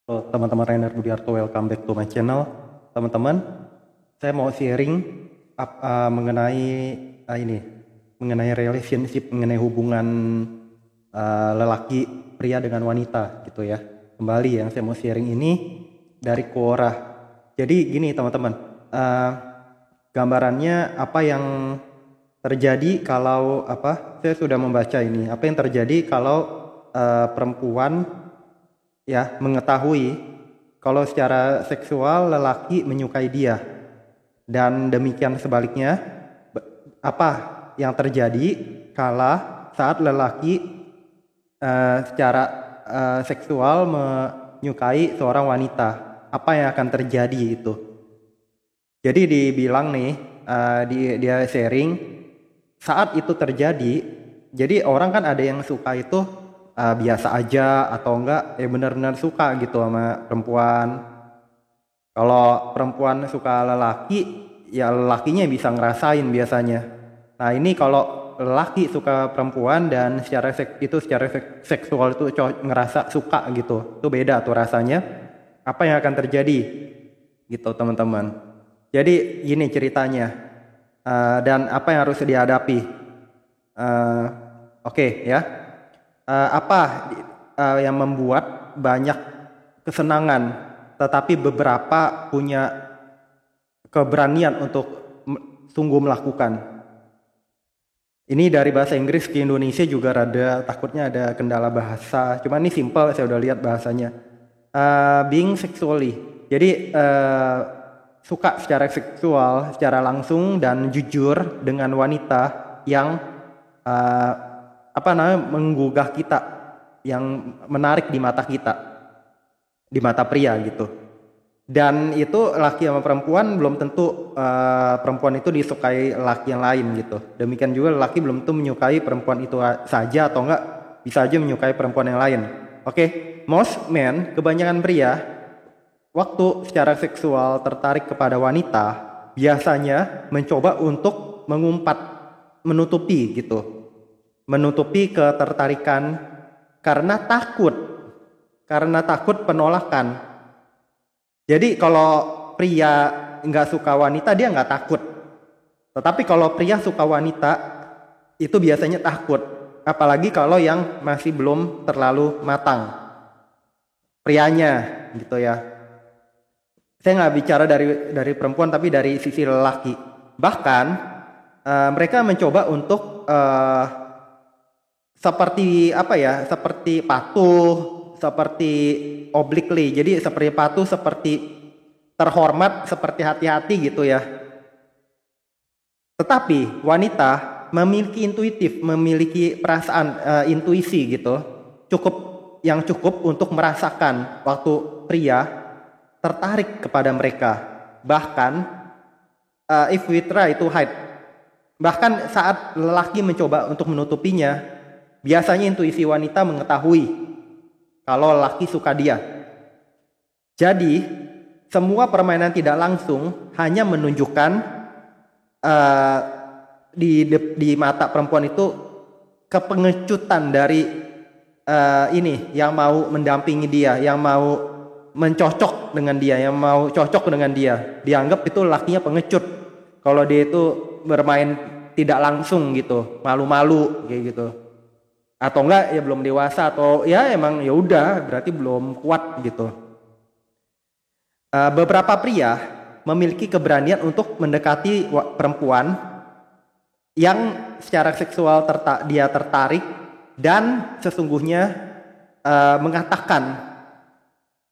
Halo teman-teman, Rainer Budiarto, welcome back to my channel. Teman-teman, saya mau sharing mengenai mengenai relationship, mengenai hubungan lelaki pria dengan wanita gitu ya. Kembali yang saya mau sharing ini dari Quora. Jadi gini teman-teman, gambarannya apa yang terjadi kalau saya sudah membaca ini, apa yang terjadi kalau perempuan ya mengetahui kalau secara seksual lelaki menyukai dia, dan demikian sebaliknya apa yang terjadi kala saat lelaki secara seksual menyukai seorang wanita, apa yang akan terjadi itu. Jadi dibilang nih, dia sharing saat itu terjadi. Jadi orang kan ada yang suka itu biasa aja atau enggak benar-benar suka gitu sama perempuan. Kalau perempuan suka lelaki, ya lelakinya bisa ngerasain biasanya. Nah ini kalau lelaki suka perempuan dan secara seksual itu ngerasa suka gitu, itu beda tuh rasanya. Apa yang akan terjadi gitu teman-teman. Jadi gini ceritanya, dan apa yang harus dihadapi. Oke ya. Apa yang membuat banyak kesenangan, tetapi beberapa punya keberanian untuk sungguh melakukan. Ini dari bahasa Inggris ke Indonesia juga rada takutnya ada kendala bahasa. Cuma ini simple, saya udah lihat bahasanya. Being sexually. Jadi suka secara seksual, secara langsung dan jujur dengan wanita yang menggugah kita, yang menarik di mata kita, di mata pria gitu. Dan itu laki sama perempuan belum tentu perempuan itu disukai laki yang lain gitu. Demikian juga laki belum tentu menyukai perempuan itu saja, atau enggak bisa aja menyukai perempuan yang lain. Oke, most men, kebanyakan pria waktu secara seksual tertarik kepada wanita biasanya mencoba untuk mengumpat, menutupi gitu. Menutupi ketertarikan karena takut penolakan. Jadi kalau pria nggak suka wanita dia nggak takut, tetapi kalau pria suka wanita itu biasanya takut, apalagi kalau yang masih belum terlalu matang prianya gitu ya. Saya nggak bicara dari perempuan, tapi dari sisi lelaki. Bahkan mereka mencoba untuk seperti patuh, seperti obliquely. Jadi seperti patuh, seperti terhormat, seperti hati-hati gitu ya. Tetapi wanita memiliki intuitif, memiliki perasaan intuisi gitu. Yang cukup untuk merasakan waktu pria tertarik kepada mereka. Bahkan if we try to hide, bahkan saat lelaki mencoba untuk menutupinya, biasanya intuisi wanita mengetahui kalau lelaki suka dia. Jadi semua permainan tidak langsung hanya menunjukkan di mata perempuan itu kepengecutan dari ini yang mau mendampingi dia, yang mau mencocok dengan dia, yang mau cocok dengan dia. Dianggap itu lakinya pengecut kalau dia itu bermain tidak langsung gitu, malu-malu kayak gitu. Atau enggak ya belum dewasa, atau ya emang ya udah berarti belum kuat gitu. Beberapa pria memiliki keberanian untuk mendekati perempuan yang secara seksual dia tertarik dan sesungguhnya mengatakan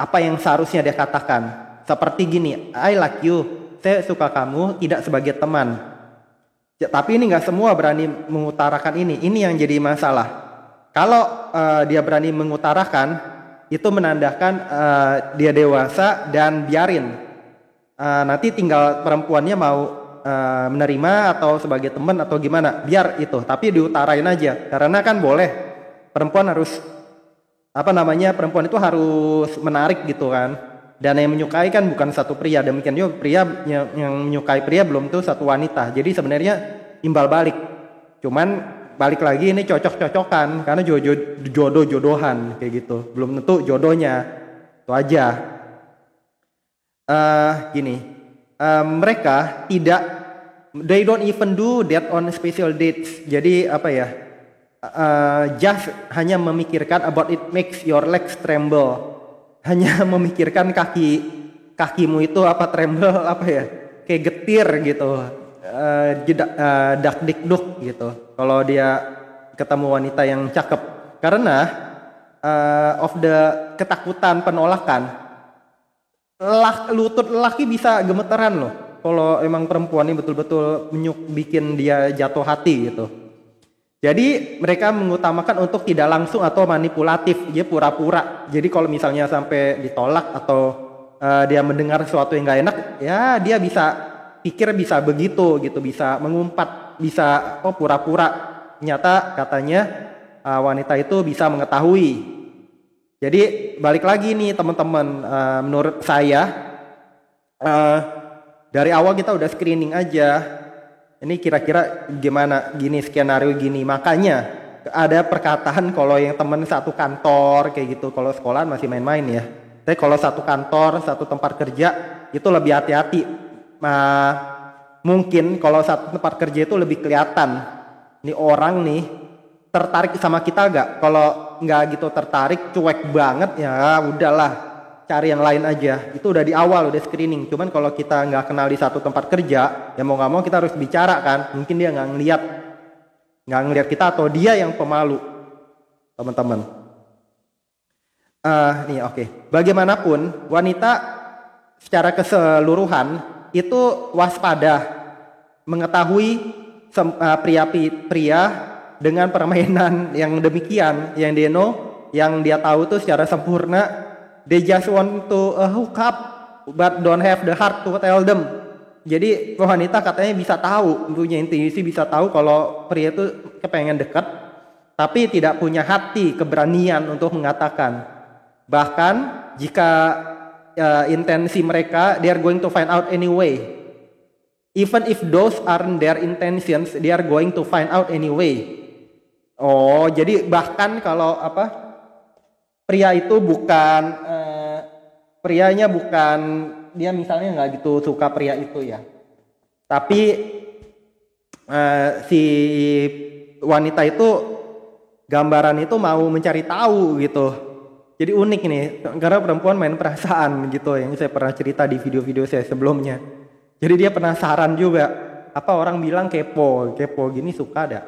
apa yang seharusnya dia katakan. Seperti gini, I like you, saya suka kamu tidak sebagai teman. Tapi ini nggak semua berani mengutarakan ini. Ini yang jadi masalah. Kalau dia berani mengutarakan, itu menandakan dia dewasa dan biarin. Nanti tinggal perempuannya mau menerima atau sebagai teman atau gimana, biar itu. Tapi diutarain aja, karena kan boleh. Perempuan harus perempuan itu harus menarik gitu kan. Dan yang menyukai kan bukan satu pria. Demikian juga pria yang menyukai pria belum tentu satu wanita. Jadi sebenarnya imbal balik. Cuman balik lagi ini cocok-cocokan, karena jodoh-jodohan kayak gitu. Belum tentu jodohnya. Itu aja. Gini, mereka tidak, they don't even do that on special dates. Jadi apa ya? Just hanya memikirkan about it makes your legs tremble. Hanya memikirkan kakimu itu apa tremble apa ya? Kayak getir gitu. Dak dikduk gitu. Kalau dia ketemu wanita yang cakep. Karena of the ketakutan penolakan. Lutut lelaki bisa gemeteran loh kalau emang perempuan ini betul-betul bikin dia jatuh hati gitu. Jadi mereka mengutamakan untuk tidak langsung atau manipulatif, dia pura-pura. Jadi kalau misalnya sampai ditolak atau dia mendengar sesuatu yang gak enak, ya dia bisa pikir bisa begitu gitu, bisa mengumpat, bisa pura-pura. Ternyata katanya wanita itu bisa mengetahui. Jadi balik lagi nih teman-teman, menurut saya dari awal kita udah screening aja. Ini kira-kira gimana, gini skenario gini. Makanya ada perkataan kalau yang temen satu kantor kayak gitu, kalau sekolah masih main-main ya. Tapi kalau satu kantor, satu tempat kerja itu lebih hati-hati. Mungkin kalau satu tempat kerja itu lebih kelihatan. Nih orang nih tertarik sama kita gak? Kalau nggak gitu tertarik, cuek banget ya udahlah, cari yang lain aja. Itu udah di awal, udah screening. Cuman kalau kita nggak kenal di satu tempat kerja, ya mau nggak mau kita harus bicara kan. Mungkin dia nggak ngelihat kita atau dia yang pemalu, teman-teman. Nih oke. Bagaimanapun wanita secara keseluruhan itu waspada, mengetahui pria dengan permainan yang demikian, yang dia know, yang dia tahu tuh secara sempurna. They just want to hook up but don't have the heart to tell them. Jadi wanita katanya bisa tahu, punya intuisi, bisa tahu kalau pria itu kepengen dekat, tapi tidak punya hati, keberanian untuk mengatakan. Bahkan jika intensi mereka, they are going to find out anyway. Even if those aren't their intentions, they are going to find out anyway. Oh, jadi bahkan kalau pria itu bukan prianya bukan, dia misalnya nggak gitu suka pria itu ya, tapi si wanita itu gambaran itu mau mencari tahu gitu. Jadi unik nih, karena perempuan main perasaan gitu, yang saya pernah cerita di video-video saya sebelumnya. Jadi dia penasaran juga, apa orang bilang kepo gini suka gak?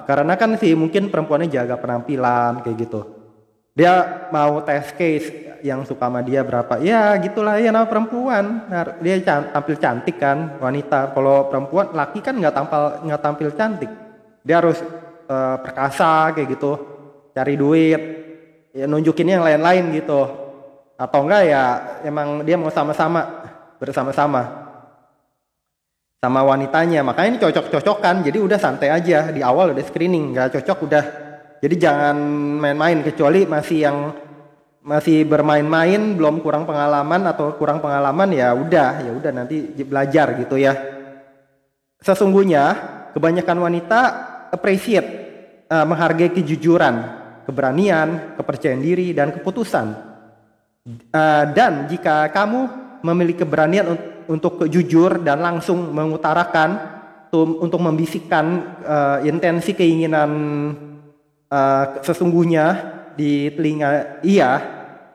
Karena kan sih mungkin perempuannya jaga penampilan kayak gitu. Dia mau test case yang suka sama dia berapa. Ya gitulah ya, nama perempuan. Nah, dia tampil cantik kan, wanita. Kalau perempuan, laki kan nggak tampil cantik. Dia harus perkasa kayak gitu, cari duit, ya nunjukin yang lain-lain gitu. Atau enggak ya emang dia mau bersama-sama sama wanitanya. Makanya ini cocok-cocokan. Jadi udah santai aja, di awal udah screening, nggak cocok udah. Jadi jangan main-main, kecuali masih bermain-main, belum kurang pengalaman ya udah nanti belajar gitu ya. Sesungguhnya kebanyakan wanita appreciate, menghargai kejujuran, keberanian, kepercayaan diri dan keputusan. Dan jika kamu memiliki keberanian untuk jujur dan langsung mengutarakan, untuk membisikkan intensi keinginan sesungguhnya di telinga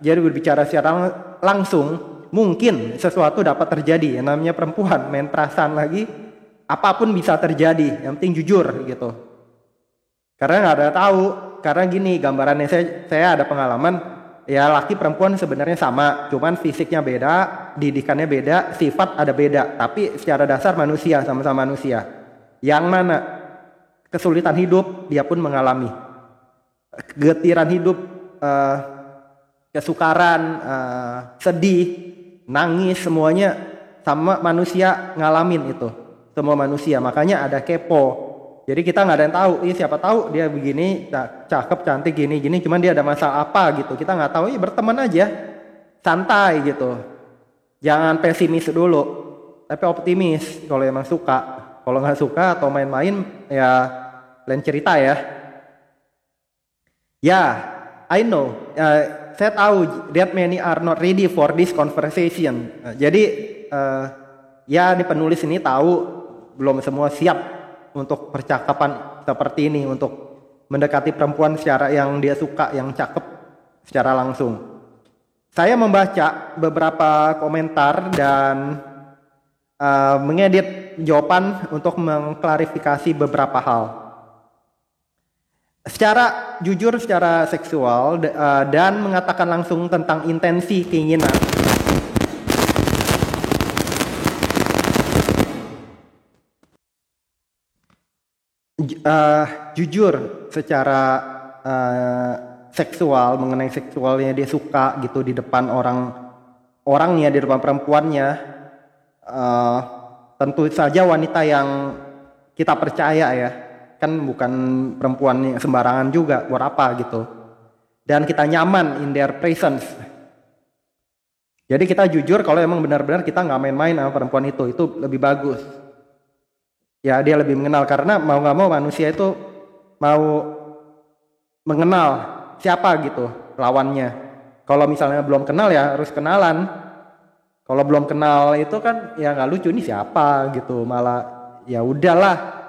jadi berbicara secara langsung, mungkin sesuatu dapat terjadi. Yang namanya perempuan main perasaan lagi, apapun bisa terjadi, yang penting jujur gitu. Karena nggak ada tahu, karena gini gambarannya, saya ada pengalaman, ya laki perempuan sebenarnya sama, cuman fisiknya beda, didikannya beda, sifat ada beda, tapi secara dasar manusia, sama-sama manusia. Yang mana kesulitan hidup dia pun mengalami, kegetiran hidup, kesukaran, sedih, nangis, semuanya sama manusia ngalamin itu, semua manusia. Makanya ada kepo. Jadi kita nggak ada yang tahu, siapa tahu dia begini, cakep, cantik, gini, cuman dia ada masalah apa gitu. Kita nggak tahu, berteman aja, santai gitu. Jangan pesimis dulu, tapi optimis kalau emang suka. Kalau nggak suka atau main-main, ya lain cerita ya. Ya, I know. saya tahu that many are not ready for this conversation. Jadi ya di penulis ini tahu belum semua siap untuk percakapan seperti ini, untuk mendekati perempuan secara yang dia suka, yang cakep secara langsung. Saya membaca beberapa komentar dan mengedit jawaban untuk mengklarifikasi beberapa hal. Secara jujur, secara seksual, dan mengatakan langsung tentang intensi keinginan. Jujur secara seksual, mengenai seksualnya dia suka gitu di depan orangnya, di depan perempuannya, tentu saja wanita yang kita percaya ya, kan bukan perempuan yang sembarangan juga, buat apa gitu, dan kita nyaman in their presence. Jadi kita jujur kalau emang benar-benar kita nggak main-main sama perempuan itu lebih bagus. Ya dia lebih mengenal, karena mau nggak mau manusia itu mau mengenal siapa gitu lawannya. Kalau misalnya belum kenal ya harus kenalan. Kalau belum kenal itu kan ya nggak lucu, ini siapa gitu, malah ya udahlah.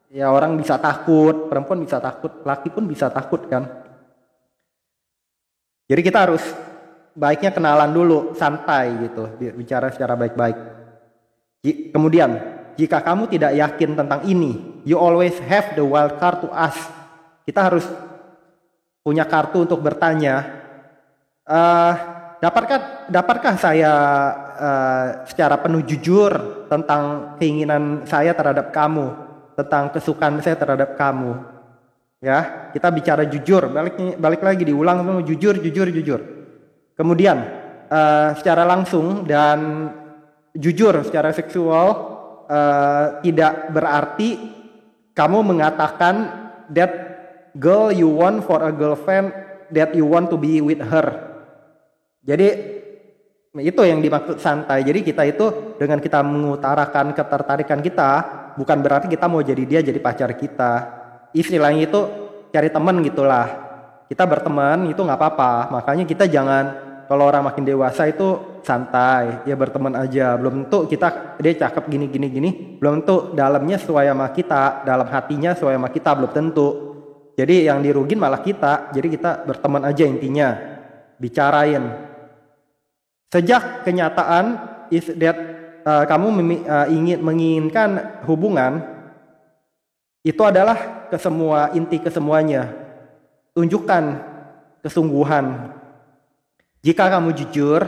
Ya orang bisa takut, perempuan bisa takut, laki pun bisa takut kan. Jadi kita harus baiknya kenalan dulu, santai gitu, bicara secara baik-baik. Kemudian, jika kamu tidak yakin tentang ini, you always have the wild card to ask. Kita harus punya kartu untuk bertanya, dapatkah saya secara penuh jujur tentang keinginan saya terhadap kamu, tentang kesukaan saya terhadap kamu. Ya, kita bicara jujur, balik lagi diulang, jujur. Kemudian secara langsung dan jujur secara seksual tidak berarti kamu mengatakan that girl you want for a girlfriend that you want to be with her. Jadi itu yang dimaksud santai. Jadi kita itu dengan kita mengutarakan ketertarikan kita, bukan berarti kita mau jadi dia jadi pacar kita. Istilahnya itu cari teman gitulah. Kita berteman itu nggak apa-apa. Makanya kita jangan, kalau orang makin dewasa itu santai, ya berteman aja. Belum tentu dia cakep gini. Belum tentu dalamnya sesuai sama kita, dalam hatinya sesuai sama kita, belum tentu. Jadi yang dirugin malah kita. Jadi kita berteman aja intinya, bicarain. Sejak kenyataan is that kamu menginginkan hubungan, itu adalah inti kesemuanya. Tunjukkan kesungguhan. Jika kamu jujur,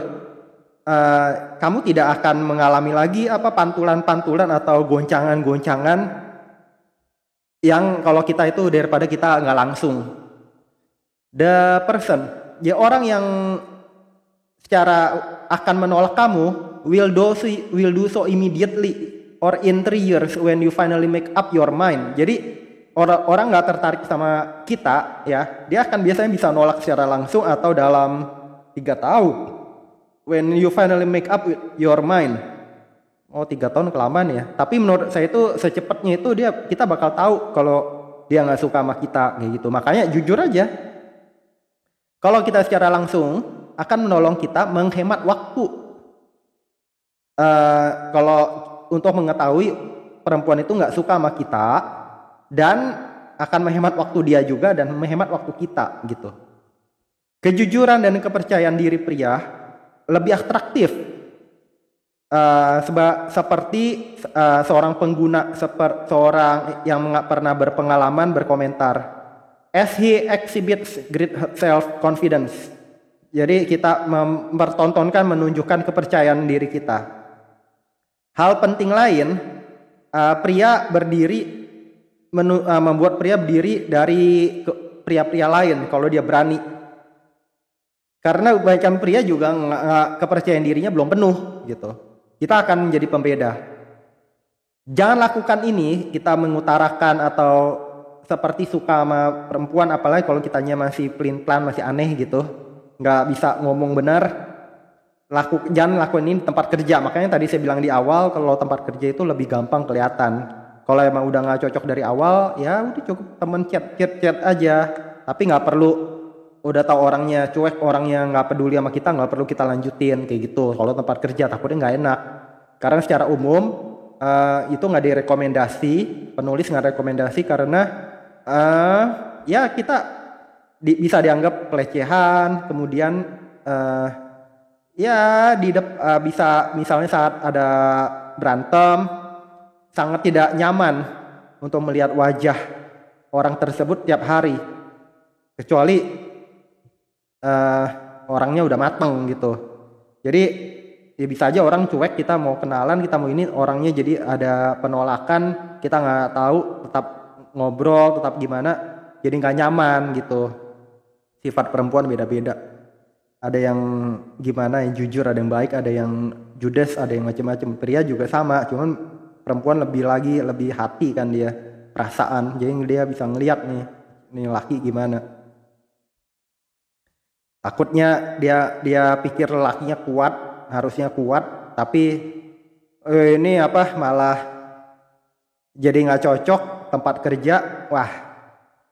kamu tidak akan mengalami lagi pantulan-pantulan atau goncangan-goncangan yang kalau kita itu daripada kita nggak langsung. The person, ya orang yang secara akan menolak kamu will do so immediately or in 3 years when you finally make up your mind. Jadi orang nggak tertarik sama kita ya, dia akan biasanya bisa nolak secara langsung atau dalam 3 tahun. When you finally make up your mind. 3 tahun kelamaan ya. Tapi menurut saya itu secepatnya itu kita bakal tahu kalau dia nggak suka sama kita kayak gitu. Makanya jujur aja. Kalau kita secara langsung akan menolong kita menghemat waktu. Kalau untuk mengetahui perempuan itu nggak suka sama kita, dan akan menghemat waktu dia juga dan menghemat waktu kita gitu. Kejujuran dan kepercayaan diri pria lebih atraktif seperti seorang pengguna, seorang yang pernah berpengalaman berkomentar, as he exhibits great self-confidence. Jadi kita mempertontonkan, menunjukkan kepercayaan diri kita. Hal penting lain, membuat pria berdiri dari pria-pria lain kalau dia berani. Karena kebanyakan pria juga kepercayaan dirinya belum penuh gitu. Kita akan menjadi pembeda. Jangan lakukan ini, kita mengutarakan atau seperti suka sama perempuan, apalagi kalau kitanya masih pelin-pelan, masih aneh gitu, nggak bisa ngomong benar. Jangan lakukan ini di tempat kerja. Makanya tadi saya bilang di awal, kalau tempat kerja itu lebih gampang kelihatan. Kalau emang udah nggak cocok dari awal, ya udah cukup temen chat aja. Tapi nggak perlu udah tahu orangnya cuek, orangnya nggak peduli sama kita, nggak perlu kita lanjutin kayak gitu. Kalau tempat kerja takutnya nggak enak. Karena secara umum itu nggak direkomendasi, penulis nggak rekomendasi karena ya kita bisa dianggap pelecehan, kemudian ya bisa misalnya saat ada berantem sangat tidak nyaman untuk melihat wajah orang tersebut tiap hari, kecuali orangnya udah mateng gitu. Jadi ya bisa aja orang cuek, kita mau kenalan, kita mau ini, orangnya jadi ada penolakan, kita nggak tahu, tetap ngobrol, tetap gimana, jadi nggak nyaman gitu. Sifat perempuan beda-beda. Ada yang gimana, yang jujur, ada yang baik, ada yang judes, ada yang macam-macam. Pria juga sama, cuman perempuan lebih hati kan dia, perasaan. Jadi dia bisa ngeliat nih laki gimana. Takutnya dia pikir lakinya kuat, harusnya kuat, tapi ini malah jadi nggak cocok tempat kerja, wah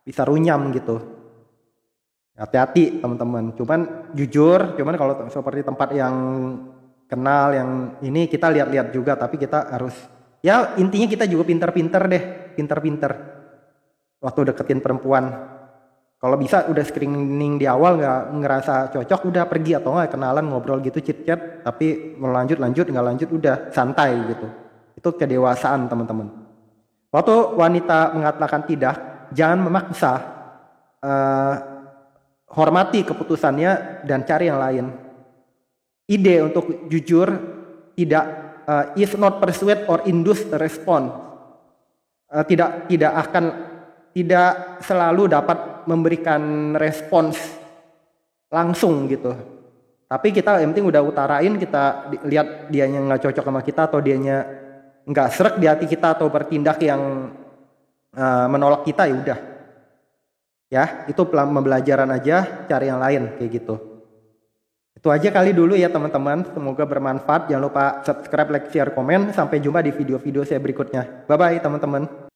bisa runyam gitu. Hati-hati teman-teman. Cuman jujur, kalau seperti tempat yang kenal, yang ini kita lihat-lihat juga, tapi kita harus, ya intinya kita juga pinter-pinter deh, pinter-pinter waktu deketin perempuan. Kalau bisa udah screening di awal, nggak ngerasa cocok udah pergi, atau nggak kenalan ngobrol gitu chit chat, tapi mau lanjut nggak lanjut udah santai gitu. Itu kedewasaan teman-teman. Waktu wanita mengatakan tidak, jangan memaksa, hormati keputusannya dan cari yang lain. Ide untuk jujur tidak is not persuade or induce a response. Tidak selalu dapat memberikan respons langsung gitu. Tapi kita yang penting udah utarain, kita lihat dianya nggak cocok sama kita, atau dianya nggak srek di hati kita, atau bertindak yang menolak kita, ya udah. Ya, itu pembelajaran aja, cari yang lain kayak gitu. Itu aja kali dulu ya teman-teman, semoga bermanfaat. Jangan lupa subscribe, like, share, komen. Sampai jumpa di video-video saya berikutnya. Bye-bye teman-teman.